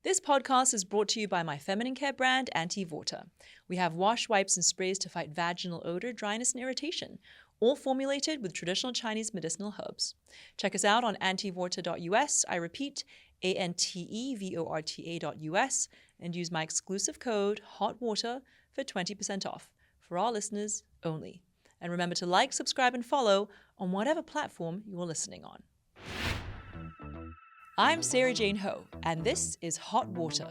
This podcast is brought to you by my feminine care brand, Anti-Vorta. We have wash, wipes, and sprays to fight vaginal odor, dryness, and irritation, all formulated with traditional Chinese medicinal herbs. Check us out on antivorta.us. I repeat, ANTEVORTA.us, and use my exclusive code HOTWATER for 20% off for our listeners only. And remember to like, subscribe, and follow on whatever platform you are listening on. I'm Sara Jane Ho, and this is Hot Water,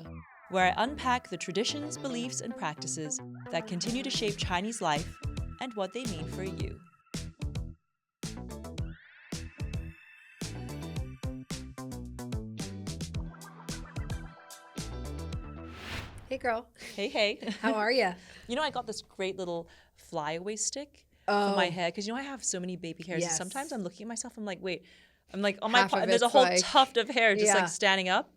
where I unpack the traditions, beliefs, and practices that continue to shape Chinese life and what they mean for you. Hey, girl. Hey. How are you? You know, I got this great little flyaway stick for my hair because, you know, I have so many baby hairs. Yes. And sometimes I'm looking at myself, I'm like, wait, I'm like on my Half of and there's a it's whole like- tuft of hair just Yeah. like standing up.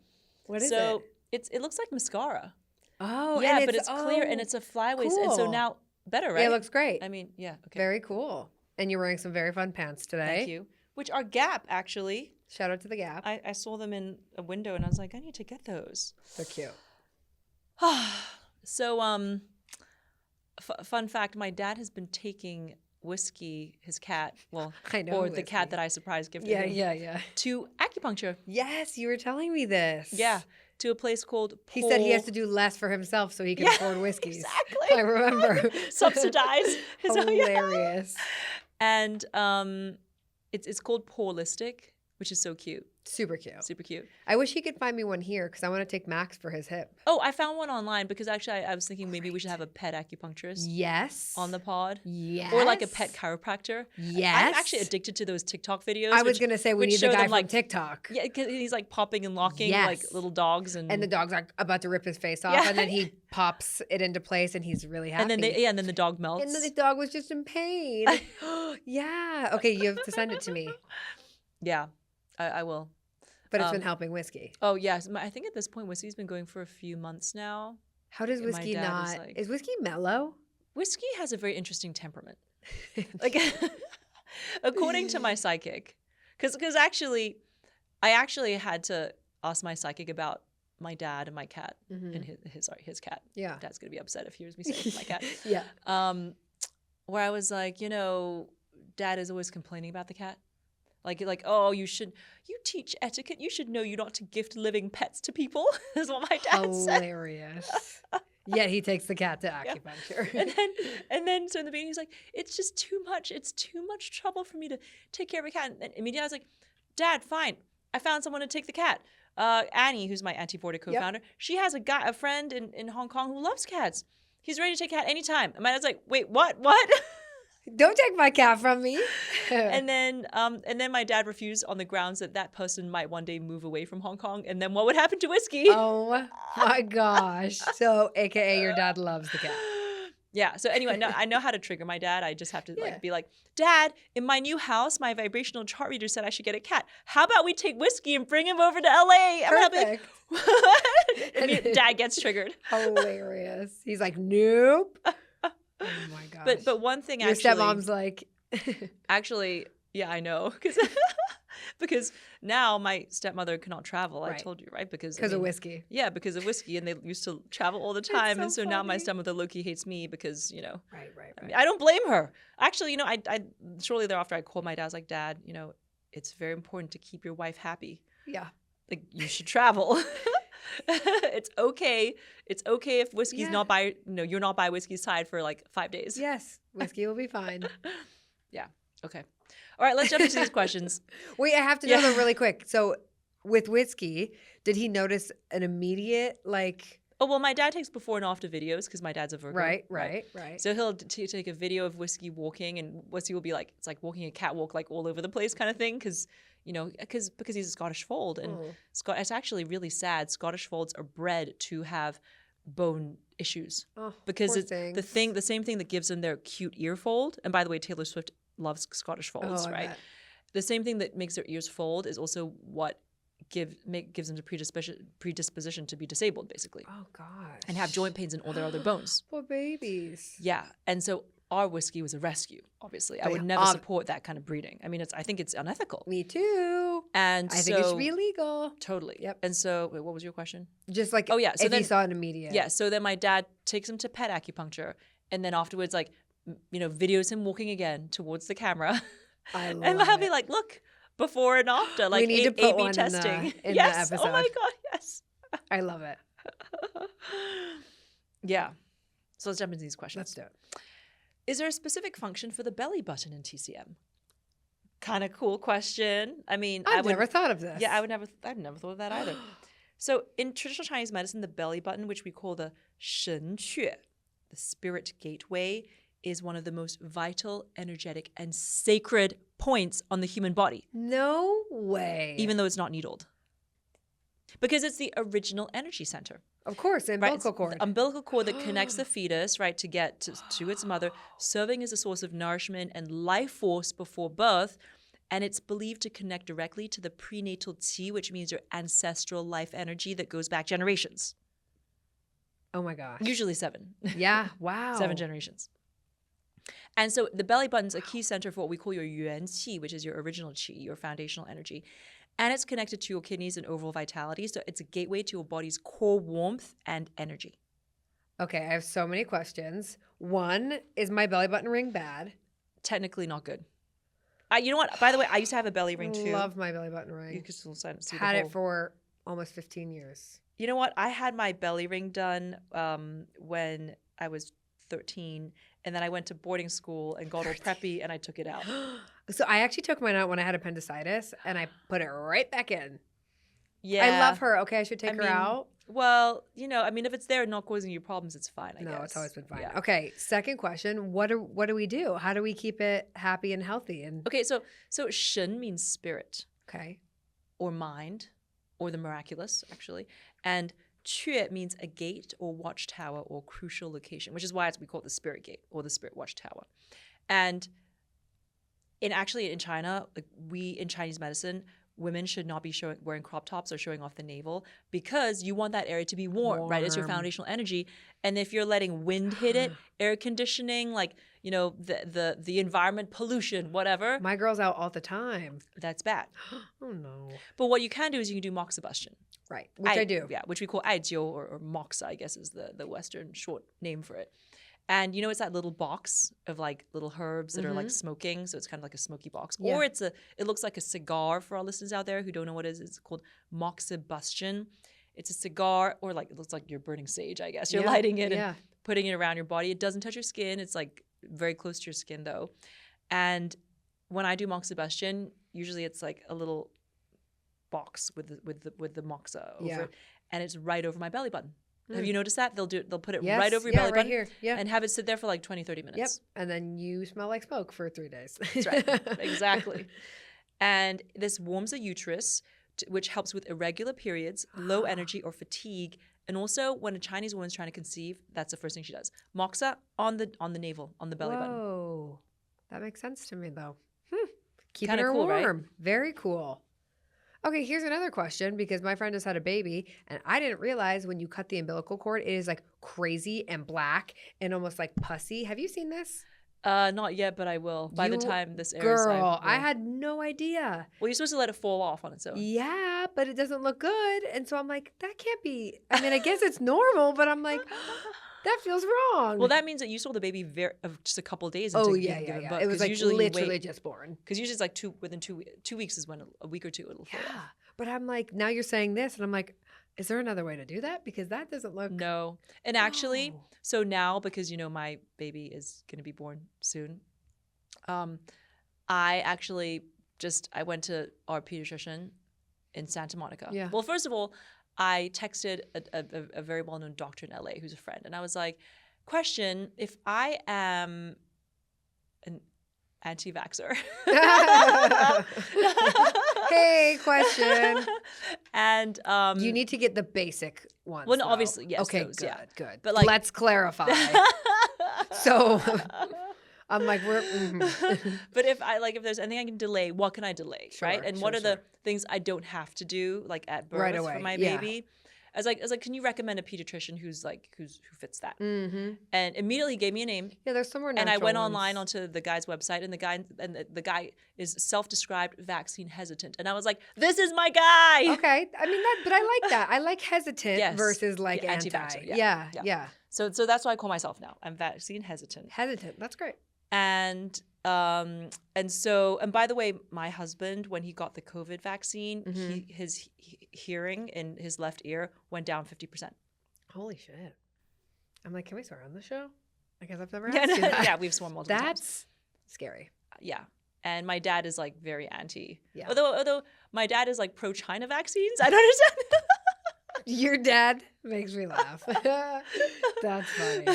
What is so it? it looks like mascara. Oh, Yeah, and but it's clear and it's a flyaway. And so cool. now better, right? Yeah, it looks great. I mean, yeah, okay. Very cool. And you're wearing some very fun pants today. Thank you. Which are Gap, actually. Shout out to the Gap. I saw them in a window and I was like, I need to get those. They're cute. So, fun fact, my dad has been taking Whiskey, his cat, well, I know or the Whiskey. cat that I surprise gifted him, Yeah. to acupuncture. Yes, you were telling me this. Yeah, to a place called He said he has Paul- to do less for himself so he can Yeah, afford whiskeys. exactly. I remember. subsidize his own. Hilarious. And it's called Paulistic, which is so cute, Super cute. super cute. I wish he could find me one here because I want to take Max for his hip. Oh, I found one online because actually I was thinking maybe we should have a pet acupuncturist Yes. on the pod. Yes. Or like a pet chiropractor. Yes. I'm actually addicted to those TikTok videos. I was which- going to say we which need the show guy them, from like, TikTok. Yeah, because he's like popping and locking like Yes. little dogs and And the dog's like about to rip his face off, Yeah. and then he pops it into place, and he's really happy. and then and then the dog melts. And then the dog was just in pain. Yeah. Okay, you have to send it to me. Yeah, I will. But it's been helping Whiskey. Oh yes, I think at this point Whiskey's been going for a few months now. How does my Whiskey dad not? is like- Is Whiskey mellow? Whiskey has a very interesting temperament. Like, according to my psychic, because actually, I actually had to ask my psychic about my dad and my cat and his cat. Yeah. Dad's gonna be upset if he hears me say my cat. Yeah. Where I was like, you know, Dad is always complaining about the cat. Like, oh, you teach etiquette. You should know you're not to gift living pets to people. Is what my dad said. Hilarious. Yet he takes the cat to acupuncture. And then so in the beginning he's like, it's just too much. It's too much trouble for me to take care of a cat. And immediately I was like, Dad, fine. I found someone to take the cat. Annie, who's my Anti-Vorta co-founder, she has a friend in Hong Kong who loves cats. He's ready to take a cat anytime. And my dad's like, wait, what? Don't take my cat from me. And then my dad refused on the grounds that person might one day move away from Hong Kong. And then what would happen to Whiskey? Oh my gosh. So, AKA your dad loves the cat. Yeah. So anyway, no, I know how to trigger my dad. I just have to be like, Dad, in my new house, my vibrational chart reader said I should get a cat. How about we take Whiskey and bring him over to LA? Perfect. And Dad gets triggered. Hilarious. He's like, nope. Oh my gosh. But one thing your actually, stepmom's like, actually, yeah, I know, because now my stepmother cannot travel. I Right. told you, right? Because of Whiskey. Yeah, because of Whiskey, and they used to travel all the time, so and so now my funny. stepmother low-key hates me because Right. I mean, I don't blame her. Actually, I shortly thereafter I called my dad. I was like, Dad, it's very important to keep your wife happy. Yeah. Like, you should travel. It's okay. It's okay if Whiskey's not by you're not by Whiskey's side for like 5 days. Yes. Whiskey will be fine. Yeah. Okay. All right. Let's jump into these questions. Wait, I have to know though really quick. So with Whiskey, did he notice an immediate Oh, well, my dad takes before and after videos because my dad's a Virgo. Right. So he'll take a video of Whiskey walking, and Whiskey will be like, it's like walking a catwalk, like all over the place kind of thing, because he's a Scottish fold, and it's actually really sad. Scottish folds are bred to have bone issues because poor it's the same thing that gives them their cute ear fold. And by the way, Taylor Swift loves Scottish folds, I right? bet. The same thing that makes their ears fold is also what gives them the predisposition to be disabled, basically. Oh gosh. And have joint pains in all their other bones. Poor babies. Yeah. And so our Whiskey was a rescue, obviously. I But would never support that kind of breeding. I mean, I think it's unethical. Me too. And I think it should be illegal. Totally. Yep. And so, wait, what was your question? Just like Oh, yeah. So if then, you saw it in the media. yeah. So then my dad takes him to pet acupuncture, and then afterwards, like, videos him walking again towards the camera. I love And I'll be it. like, look, before and after, like We need to put A/B one testing. in the Yes. episode. Oh my God. Yes. I love it. Yeah. So let's jump into these questions. Let's do it. Is there a specific function for the belly button in TCM? Kind of cool question. I mean, I've never thought of this. Yeah, I've never thought of that either. So in traditional Chinese medicine, the belly button, which we call the shen que, the spirit gateway, is one of the most vital, energetic, and sacred points on the human body, No way. even though it's not needled. Because it's the original energy center. Of course, the Right? umbilical It's cord. the umbilical cord that connects the fetus, right, to get to its mother, serving as a source of nourishment and life force before birth. And it's believed to connect directly to the prenatal qi, which means your ancestral life energy that goes back generations. Oh my gosh. Usually 7. Yeah. Wow. 7 generations. And so the belly button's a key center for what we call your yuan qi, which is your original qi, your foundational energy. And it's connected to your kidneys and overall vitality. So it's a gateway to your body's core warmth and energy. Okay, I have so many questions. One, is my belly button ring bad? Technically not good. You know what? By the way, I used to have a belly ring too. Love my belly button ring. You could still see the Had hole. it for almost 15 years. You know what? I had my belly ring done when I was 13, and then I went to boarding school and got all preppy, and I took it out. So I actually took mine out when I had appendicitis, and I put it right back in. Yeah, I love her. Okay, I should take her mean, out. Well, I mean, if it's there and not causing you problems, it's fine. I No, guess. it's always been fine. Yeah. Okay, second question. What do we do? How do we keep it happy and healthy? And Okay, so shen means spirit okay. or mind or the miraculous, actually, and que means a gate or watchtower or crucial location, which is why we call it the spirit gate or the spirit watchtower. And in China, like in Chinese medicine, women should not be wearing crop tops or showing off the navel because you want that area to be warm, right? It's your foundational energy. And if you're letting wind hit it, air conditioning, like, the environment, pollution, whatever, My girl's out all the time. that's bad. Oh no. But what you can do is you can do moxibustion. Right, which I do. Yeah, which we call aijiu or moxa, I guess is the Western short name for it. And it's that little box of like little herbs that are like smoking, so it's kind of like a smoky box. Yeah. Or it looks like a cigar for our listeners out there who don't know what it is. It's called moxibustion. It's a cigar, or like it looks like you're burning sage, I guess. You're Yeah, lighting it yeah. and putting it around your body. It doesn't touch your skin. It's like very close to your skin though. And when I do moxibustion, usually it's like a little box with the moxa over Yeah. it, and it's right over my belly button. Have you noticed that? They'll put it Yes. right over your Yeah, belly right button here. Yeah. and have it sit there for like 20-30 Yep. minutes. And then you smell like smoke for 3 days. That's right. Exactly. And this warms the uterus, which helps with irregular periods, low energy or fatigue, and also when a Chinese woman's trying to conceive, that's the first thing she does. Moxa on the navel, on the belly button. Whoa. That makes sense to me though. Keeping Kinda her cool, right? warm. Very cool. Okay, here's another question because my friend just had a baby and I didn't realize when you cut the umbilical cord, it is like crazy and black and almost like pussy. Have you seen this? Not yet, but I will. By the You- time this airs, Girl, I will. had no idea. Well, you're supposed to let it fall off on its own. Yeah, but it doesn't look good. And so I'm like, that can't be. I mean, I guess it's normal, but I'm like, that feels wrong. Well, that means that you saw the baby just a couple of days. Oh, into yeah, giving yeah. birth, It was 'cause like usually you literally wait- just born. Because usually it's like within 2 weeks is when a week or two it'll fall Yeah. off. But I'm like, now you're saying this, and I'm like, is there another way to do that? Because that doesn't look. No. And actually, No. so now because my baby is going to be born soon, I actually I went to our pediatrician in Santa Monica. Yeah. Well, first of all, I texted a very well-known doctor in LA who's a friend, and I was like, question, if I am an anti-vaxxer. Hey, question. And You need to get the basic ones. Well, no, though. obviously, yes, Okay, those, good, yeah. good. But, like- let's clarify. So I'm like, we're. mhm. But if there's anything I can delay, what can I delay, right? Sure, And sure, what are sure. the things I don't have to do, like at birth Right away, for my yeah. baby? I was like, can you recommend a pediatrician who fits that? Mm-hmm. And immediately he gave me a name. Yeah, there's some more natural And I went ones. online onto the guy's website, and the guy is self-described vaccine hesitant. And I was like, this is my guy. Okay. I mean, but I like that. I like hesitant Yes. versus like Yeah, anti. anti-vaxxer, Yeah. So that's what I call myself now. I'm vaccine hesitant. Hesitant. That's great. And by the way, my husband, when he got the COVID vaccine, his hearing in his left ear went down 50%. Holy shit. I'm like, can we swear on the show? I guess I've never asked you that. Yeah, we've sworn multiple times. That's scary. Yeah. And my dad is like very anti. Yeah. Although my dad is like pro-China vaccines. I don't understand. Your dad makes me laugh. That's funny.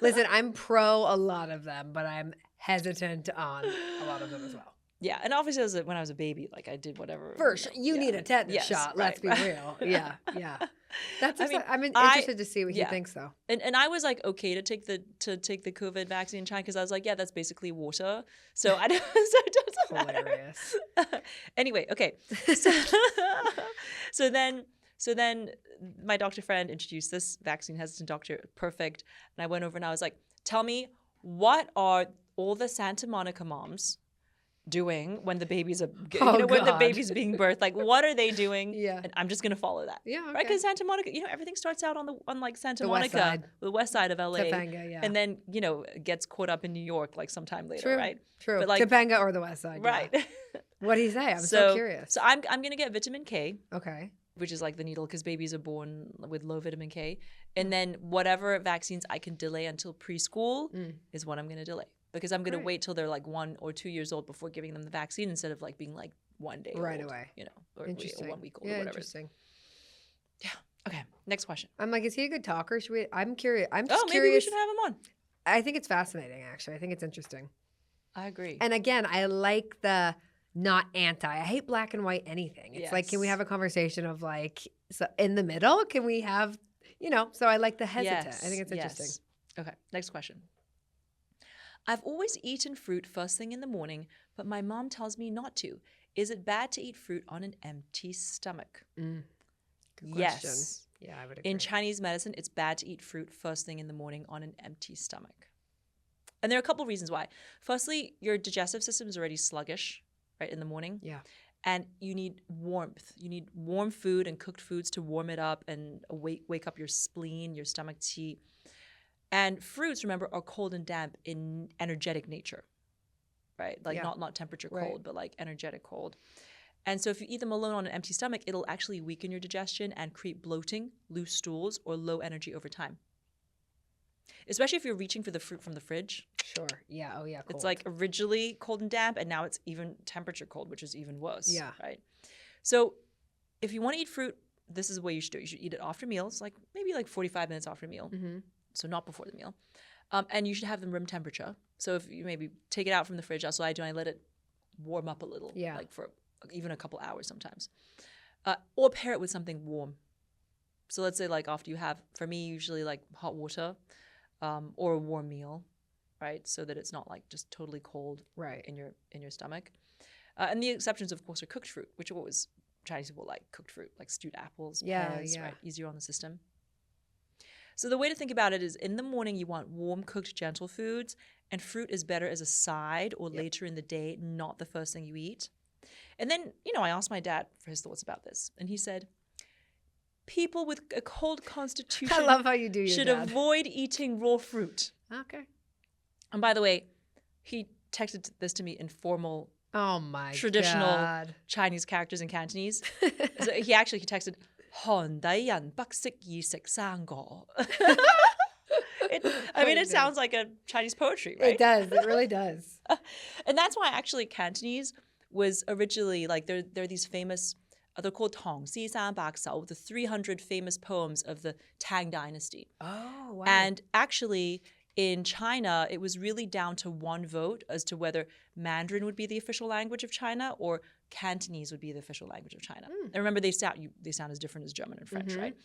Listen, I'm pro a lot of them, but I'm hesitant on a lot of them as well. Yeah, and obviously when I was a baby, like I did whatever. First, you need a tetanus shot. Let's be real. Yeah. That's. I'm interested to see what he thinks, though. And I was like okay to take the COVID vaccine in China because I was like, yeah, that's basically water. So I don't. So it doesn't Hilarious. matter. Anyway, okay. So then my doctor friend introduced this vaccine hesitant doctor. Perfect. And I went over and I was like, tell me, what are all the Santa Monica moms doing when the baby's when the baby's being birthed? Like, what are they doing? Yeah. And I'm just gonna follow that. Yeah. Okay. Right? Because Santa Monica, everything starts out on like Santa Monica, the west side of LA. Topanga, yeah. And then, gets caught up in New York like sometime later, True. right? True. But like Topanga or the west side. Right. Yeah. What did he say? I'm so curious. So I'm gonna get vitamin K. Okay. Which is like the needle because babies are born with low vitamin K. And then whatever vaccines I can delay until preschool is what I'm going to delay. Because I'm going to wait till they're like 1 or 2 years old before giving them the vaccine instead of like being like 1 day right old, away. Or 1 week old yeah, or whatever. Interesting. Yeah. Okay. Next question. I'm like, is he a good talker? I'm curious. I'm just curious. Maybe we should have him on. I think it's fascinating, actually. I think it's interesting. I agree. And again, I like the not anti. I hate black and white anything. It's like, can we have a conversation of like, so in the middle? Can we have, so I like the hesitant. I think it's interesting. Yes. Okay. Next question. I've always eaten fruit first thing in the morning, but my mom tells me not to. Is it bad to eat fruit on an empty stomach? Good question. Yes. Yeah, I would agree. In Chinese medicine, it's bad to eat fruit first thing in the morning on an empty stomach. And there are a couple of reasons why. Firstly, your digestive system is already sluggish, right, in the morning. Yeah. And you need warmth. You need warm food and cooked foods to warm it up and wake up your spleen, your stomach to heat. And fruits, remember, are cold and damp in energetic nature, right? Like not temperature cold, but like energetic cold. And so if you eat them alone on an empty stomach, it'll actually weaken your digestion and create bloating, loose stools, or low energy over time. Especially if you're reaching for the fruit from the fridge. Sure. Yeah. Oh, yeah. Cold. It's like originally cold and damp, and now it's even temperature cold, which is even worse. Yeah. Right. So if you want to eat fruit, this is the way you should do it. You should eat it after meals, like maybe like 45 minutes after a meal. Mm-hmm. So not before the meal. And you should have them room temperature. So if you maybe take it out from the fridge, that's what I do. I let it warm up a little, like for even a couple hours sometimes. Or pair it with something warm. So let's say like after you have, for me, usually like hot water or a warm meal, right? So that it's not like just totally cold in your stomach. And the exceptions, of course, are cooked fruit, which always Chinese people like cooked fruit, like stewed apples, pears, right? Easier on the system. So the way to think about it is in the morning you want warm, cooked, gentle foods, and fruit is better as a side or later in the day, not the first thing you eat. And then, I asked my dad for his thoughts about this, and he said, people with a cold constitution I love how you do your should dad. avoid eating raw fruit. Okay. And by the way, he texted this to me in formal, traditional God. Chinese characters in Cantonese. So he texted, 韓底人不適宜食生果. It sounds like a Chinese poetry, right? It does. It really does. And that's why actually Cantonese was originally like there are these famous, they're called Tong Si San Bak Sao, the 300 famous poems of the Tang Dynasty. Oh, wow. And actually in China, it was really down to one vote as to whether Mandarin would be the official language of China or Cantonese would be the official language of China. And remember, they sound as different as German and French, right?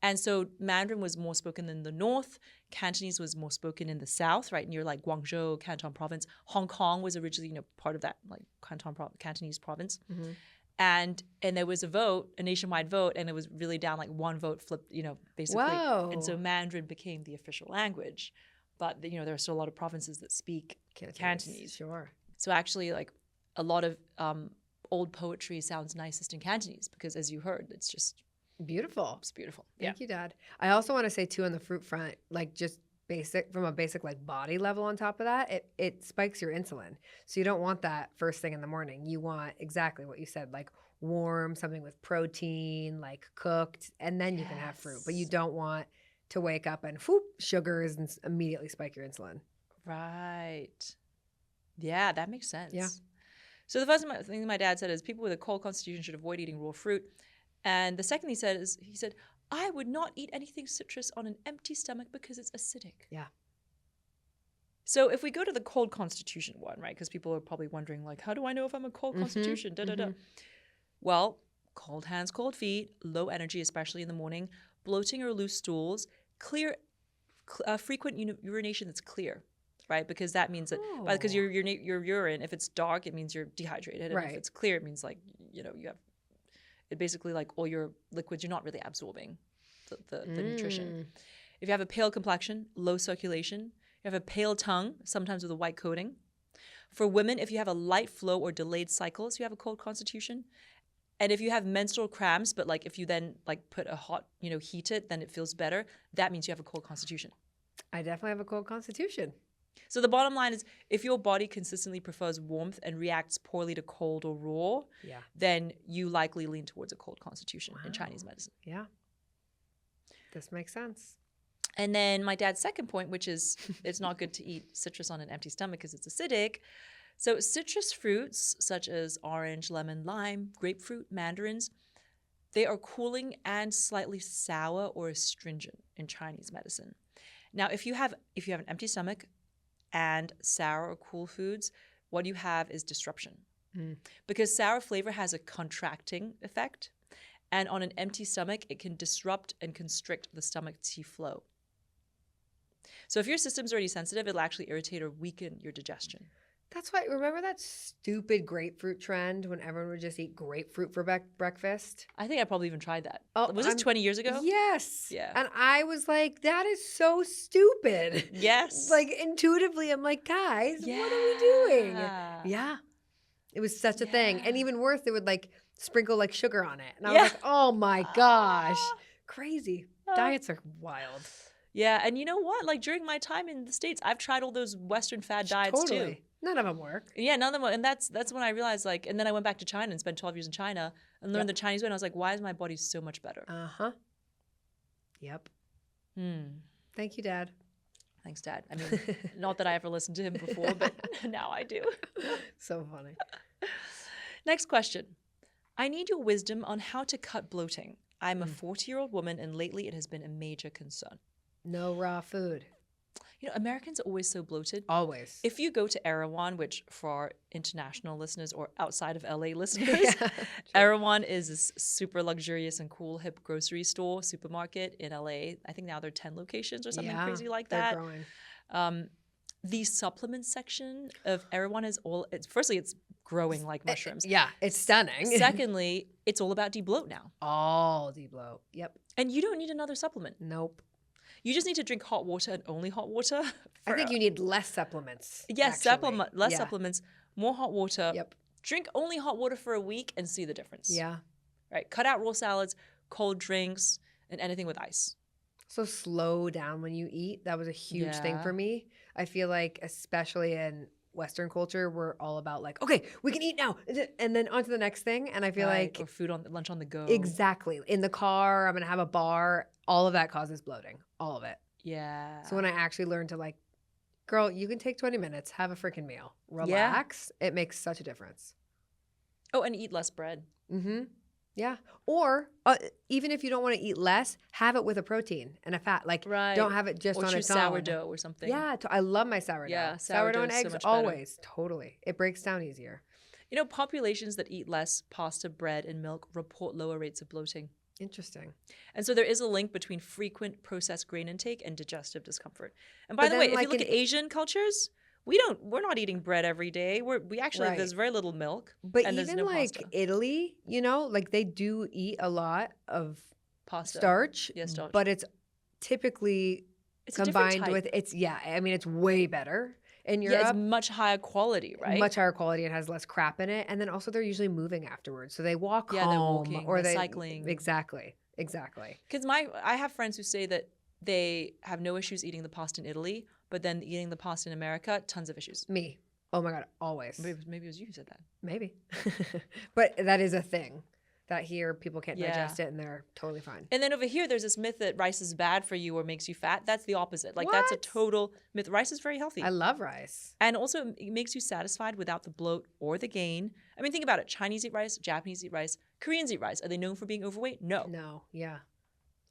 And so Mandarin was more spoken in the north. Cantonese was more spoken in the south, right, near like Guangzhou, Canton province. Hong Kong was originally, part of that like Cantonese province. And there was a vote, a nationwide vote, and it was really down like one vote flipped, basically. Whoa. And so Mandarin became the official language. But, there are still a lot of provinces that speak Cantonese. Sure. So actually, like, a lot of old poetry sounds nicest in Cantonese because, as you heard, it's just beautiful. It's beautiful. Thank you, Dad. I also want to say, too, on the fruit front, like just from a basic like body level on top of that, it spikes your insulin. So you don't want that first thing in the morning. You want exactly what you said, like warm, something with protein, like cooked, and then you can have fruit. But you don't want to wake up and sugars and immediately spike your insulin. Right. Yeah, that makes sense. Yeah. So the first thing my dad said is people with a cold constitution should avoid eating raw fruit. And the second he said, I would not eat anything citrus on an empty stomach because it's acidic. Yeah. So if we go to the cold constitution one, right, because people are probably wondering, like, how do I know if I'm a cold constitution? Well, cold hands, cold feet, low energy, especially in the morning, bloating or loose stools, frequent urination that's clear, right? Because that means that because your urine, if it's dark, it means you're dehydrated. And if it's clear, it means like, you have it basically like all your liquids, you're not really absorbing the nutrition. If you have a pale complexion, low circulation, you have a pale tongue, sometimes with a white coating. For women, if you have a light flow or delayed cycles, you have a cold constitution. And if you have menstrual cramps, but like if you then like put a hot, heat it, then it feels better, that means you have a cold constitution. I definitely have a cold constitution. So the bottom line is if your body consistently prefers warmth and reacts poorly to cold or raw, then you likely lean towards a cold constitution in Chinese medicine. Yeah. This makes sense. And then my dad's second point, which is it's not good to eat citrus on an empty stomach because it's acidic. So citrus fruits such as orange, lemon, lime, grapefruit, mandarins, they are cooling and slightly sour or astringent in Chinese medicine. Now, if you have an empty stomach and sour or cool foods, what you have is disruption. Because sour flavor has a contracting effect, and on an empty stomach, it can disrupt and constrict the stomach qi flow. So if your system's already sensitive, it'll actually irritate or weaken your digestion. That's why, remember that stupid grapefruit trend when everyone would just eat grapefruit for breakfast? I think I probably even tried that. Oh, was this 20 years ago? Yes. Yeah. And I was like, that is so stupid. Yes. Like intuitively, I'm like, guys, what are we doing? Yeah. It was such a thing. And even worse, they would like sprinkle like sugar on it. And I was like, oh my gosh. Crazy. Diets are wild. Yeah. And you know what? Like during my time in the States, I've tried all those Western fad diets too. None of them work. Yeah, none of them. And that's when I realized, like, and then I went back to China and spent 12 years in China and learned the Chinese way. And I was like, why is my body so much better? Yep. Thank you, Dad. Thanks, Dad. I mean, not that I ever listened to him before, but now I do. So funny. Next question. I need your wisdom on how to cut bloating. I'm a 40-year-old woman, and lately it has been a major concern. No raw food. Americans are always so bloated. Always. If you go to Erewhon, which for our international listeners or outside of LA listeners, Erewhon is this super luxurious and cool hip grocery store, supermarket in LA. I think now there are 10 locations or something crazy like that. They're growing. The supplement section of Erewhon is firstly, it's growing like mushrooms. Yeah, it's stunning. Secondly, it's all about debloat now. All debloat. Yep. And you don't need another supplement. Nope. You just need to drink hot water and only hot water. I think you need less supplements. Yes, less supplements, more hot water. Yep. Drink only hot water for a week and see the difference. Yeah. Right. Cut out raw salads, cold drinks, and anything with ice. So slow down when you eat. That was a huge thing for me. I feel like, especially in Western culture, we're all about like, okay, we can eat now, and then on to the next thing. And I feel like or lunch on the go. Exactly. In the car, I'm gonna have a bar. All of that causes bloating. All of it. Yeah. So when I actually learned to like, girl, you can take 20 minutes, have a freaking meal, relax. It makes such a difference. Oh, and eat less bread. Yeah. Or even if you don't want to eat less, have it with a protein and a fat. Like, don't have it just on its own. Sourdough or something. Yeah. I love my sourdough. Yeah. Sourdough and eggs, so always. Totally. It breaks down easier. Populations that eat less pasta, bread, and milk report lower rates of bloating. Interesting. And so there is a link between frequent processed grain intake and digestive discomfort. And by the way, if you look at Asian cultures, we're not eating bread every day. We actually, Right. there's very little milk. But and there's even no like pasta. Italy, you know, like they do eat a lot of Pasta. starch, Yeah, starch. but it's typically It's a different combined type. with I mean, it's way better in Yeah, it's Europe. much higher quality, right? Much higher quality and has less crap in it. And then also they're usually moving afterwards. So they walk Yeah, home they're walking, or they're they cycling. Exactly. Because I have friends who say that they have no issues eating the pasta in Italy, but then eating the pasta in America, tons of issues. Me. Oh my God, always. Maybe it was you who said that. Maybe. But that is a thing that here people can't Yeah. digest it and they're totally fine. And then over here, there's this myth that rice is bad for you or makes you fat. That's the opposite. Like that's a What? total myth. Rice is very healthy. I love rice. And also, it makes you satisfied without the bloat or the gain. I mean, think about it. Chinese eat rice, Japanese eat rice, Koreans eat rice. Are they known for being overweight? No. No, yeah.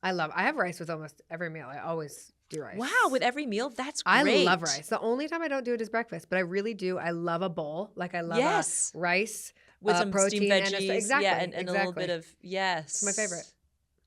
I have rice with almost every meal. I always do rice. Wow, with every meal? That's great. I love rice. The only time I don't do it is breakfast, but I really do. I love a bowl. Like I love Yes. rice With some protein steamed and veggies. exactly. Yeah, and a little exactly. bit of, yes. It's my favorite.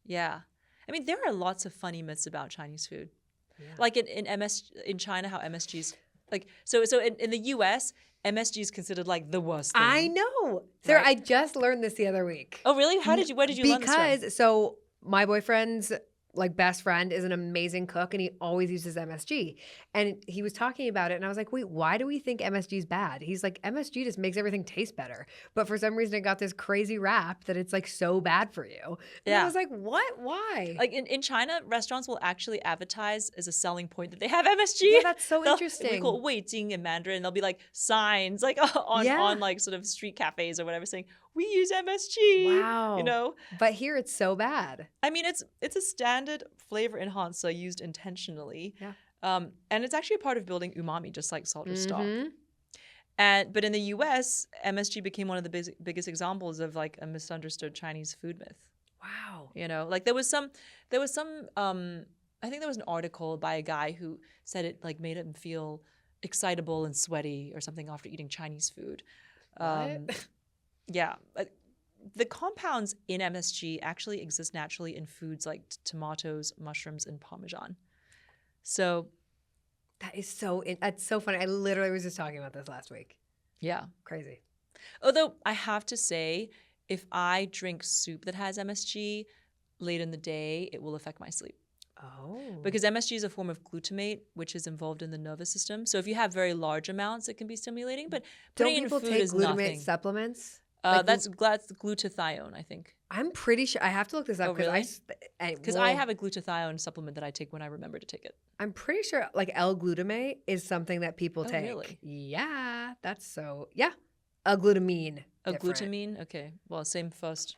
Yeah. I mean, there are lots of funny myths about Chinese food. Yeah. Like in China, how MSG's, like, so in the US, MSG is considered like the worst thing. I know. Sarah, Right. I just learned this the other week. Oh, really? Where did you learn this from? Because so my boyfriend's like best friend is an amazing cook and he always uses MSG. And he was talking about it and I was like, wait, why do we think MSG is bad? He's like, MSG just makes everything taste better. But for some reason it got this crazy rap that it's like so bad for you. And Yeah. I was like, what? Why? Like in China, restaurants will actually advertise as a selling point that they have MSG. yeah, that's so They'll- interesting. We call it Weiting in Mandarin. There'll be like signs like on Yeah. like sort of street cafes or whatever saying, we use MSG. Wow. You know? But here it's so bad. I mean, it's a standard flavor enhancer used intentionally. Yeah. And it's actually a part of building umami, just like salt or stock. Mhm. But in the US, MSG became one of the biggest examples of like a misunderstood Chinese food myth. Wow. You know, like there was some I think there was an article by a guy who said it like made him feel excitable and sweaty or something after eating Chinese food. What? Yeah. The compounds in MSG actually exist naturally in foods like tomatoes, mushrooms, and Parmesan. So, That's so funny. I literally was just talking about this last week. yeah. Crazy. Although I have to say, if I drink soup that has MSG late in the day, it will affect my sleep. Oh. Because MSG is a form of glutamate, which is involved in the nervous system. So if you have very large amounts, it can be stimulating. But don't putting it in people food take is glutamate nothing. supplements? Like That's glutathione, I think. I'm pretty sure I have to look this up Oh, really? because I have a glutathione supplement that I take when I remember to take it. I'm pretty sure like L-glutamate is something that people Oh, take. really? Yeah, that's so yeah. L-glutamine. A different. glutamine? Okay. Well, same first.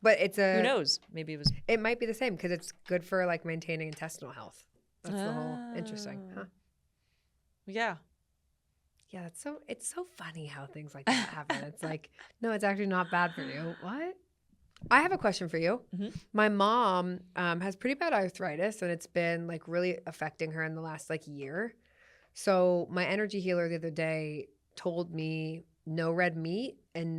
But it's a Who knows? Maybe it was. It might be the same because it's good for like maintaining intestinal health. That's the whole interesting. Huh? Yeah. Yeah, it's so funny how things like that happen. It's like, no, it's actually not bad for you. What? I have a question for you. Mhm. My mom has pretty bad arthritis and it's been like really affecting her in the last like year. So my energy healer the other day told me no red meat and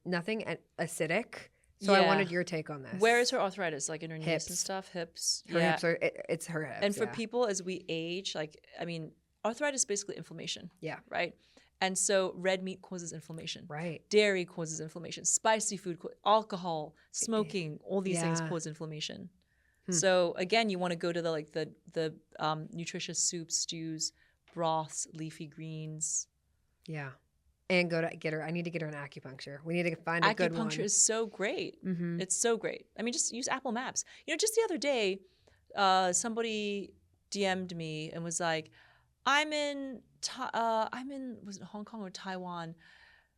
nothing acidic. So I Yeah. wanted your take on this. Where is her arthritis? Like in her knees and Hips. stuff? Hips? Her Yeah. hips are it's her hips. And for yeah. people as we age, like, I mean, arthritis is basically inflammation. Yeah. Right? And so red meat causes inflammation. Right. Dairy causes inflammation. Spicy food, alcohol, smoking, all these things Yeah. cause inflammation. Hmm. So again, you want to go to the nutritious soups, stews, broths, leafy greens. Yeah. And I need to get her an acupuncture. We need to find a good one. Acupuncture is so great. Mm-hmm. It's so great. I mean, just use Apple Maps. You know, just the other day, somebody DM'd me and was like, I'm in was it Hong Kong or Taiwan?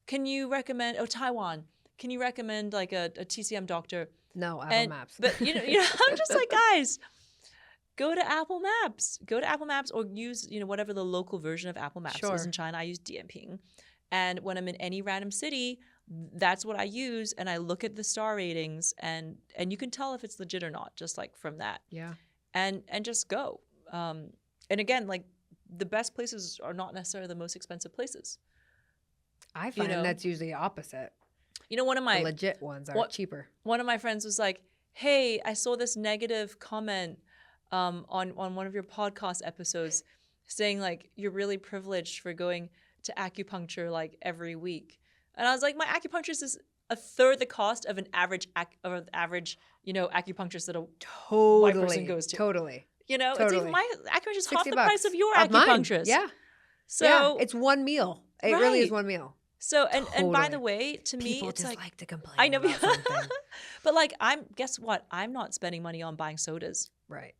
Can you recommend Taiwan? Can you recommend like a TCM doctor? No, Apple Maps. But you know, I'm just like, guys, go to Apple Maps. Go to Apple Maps or use, whatever the local version of Apple Maps Sure. is. In China, I use Dianping. And when I'm in any random city, that's what I use. And I look at the star ratings and you can tell if it's legit or not, just like from that. Yeah. And just go. And again, like the best places are not necessarily the most expensive places. I find that's usually opposite. One of my The legit ones are cheaper. One of my friends was like, hey, I saw this negative comment on one of your podcast episodes saying like, you're really privileged for going to acupuncture like every week. And I was like, my acupuncturist is a third the cost of an average, acupuncturist that a white person goes to. Totally. It's even my acupuncturist is half the $60 price of your of mine. acupuncturist. Yeah. So it's one meal. It really is Right. one meal. So and by the Totally. way, to me, People it's just like to complain. I know, about something. but like guess what? I'm not spending money on buying sodas. Right.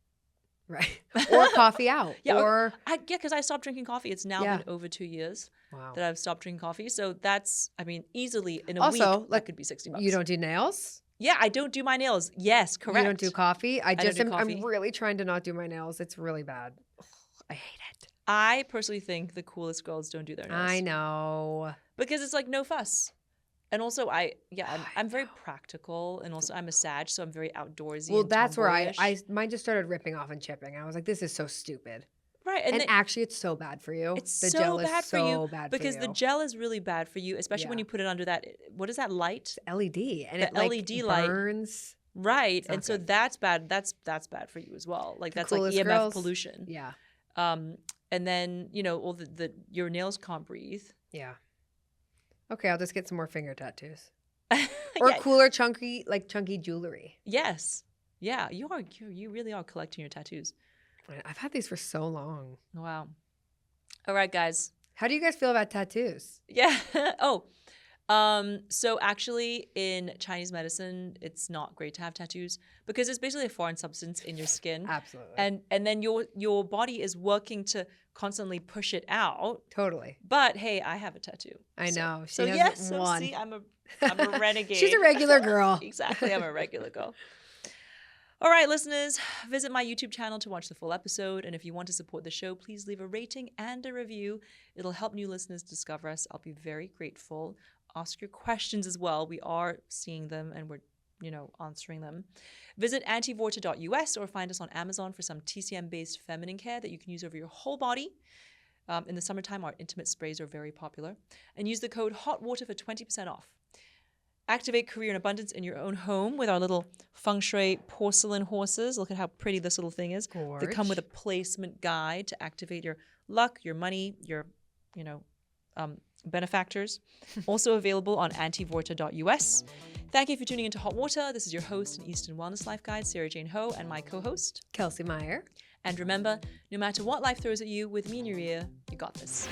Or coffee out. Yeah, Or because I stopped drinking coffee. It's now been over 2 years wow. that I've stopped drinking coffee. So that's, easily in a Also, week that could be $60. You don't do nails? Yeah, I don't do my nails. Yes, correct. You don't do coffee? I don't do coffee. I'm really trying to not do my nails. It's really bad. Ugh, I hate it. I personally think the coolest girls don't do their nails. I know. Because it's like no fuss. And also I'm very practical, and also I'm a Sag, so I'm very outdoorsy. Well, and that's where tomboyish. mine just started ripping off and chipping. I was like, this is so stupid. Right. And actually, it's so bad for you. It's the so gel bad is for so you bad because for the you. gel is really bad for you, especially when Yeah. you put it under that. What is that light? LED, and The it like LED light. burns. Right. not And so good. that's bad. That's bad for you as well. Like The that's like coolest EMF girls. pollution. Yeah, And then all your nails can't breathe. yeah. Okay, I'll just get some more finger tattoos or Yeah. cooler, chunky jewelry. Yes. Yeah. You really are collecting your tattoos. I've had these for so long. Wow. All right, guys. How do you guys feel about tattoos? Yeah. So actually in Chinese medicine, it's not great to have tattoos because it's basically a foreign substance in your skin. Absolutely. And then your body is working to constantly push it out. Totally. But hey, I have a tattoo. I know. She So has yes, so one. see, I'm a renegade. She's a regular girl. Exactly, I'm a regular girl. All right, listeners, visit my YouTube channel to watch the full episode. And if you want to support the show, please leave a rating and a review. It'll help new listeners discover us. I'll be very grateful. Ask your questions as well. We are seeing them and we're, answering them. Visit antivorta.us or find us on Amazon for some TCM-based feminine care that you can use over your whole body. In the summertime, our intimate sprays are very popular. And use the code HOTWATER for 20% off. Activate career and abundance in your own home with our little feng shui porcelain horses. Look at how pretty this little thing is. They come with a placement guide to activate your luck, your money, your, benefactors. Also available on antivorta.us. Thank you for tuning into Hot Water. This is your host and Eastern Wellness Life Guide, Sara Jane Ho, and my co-host, Kelsey Meyer. And remember, no matter what life throws at you, with me in your ear, you got this.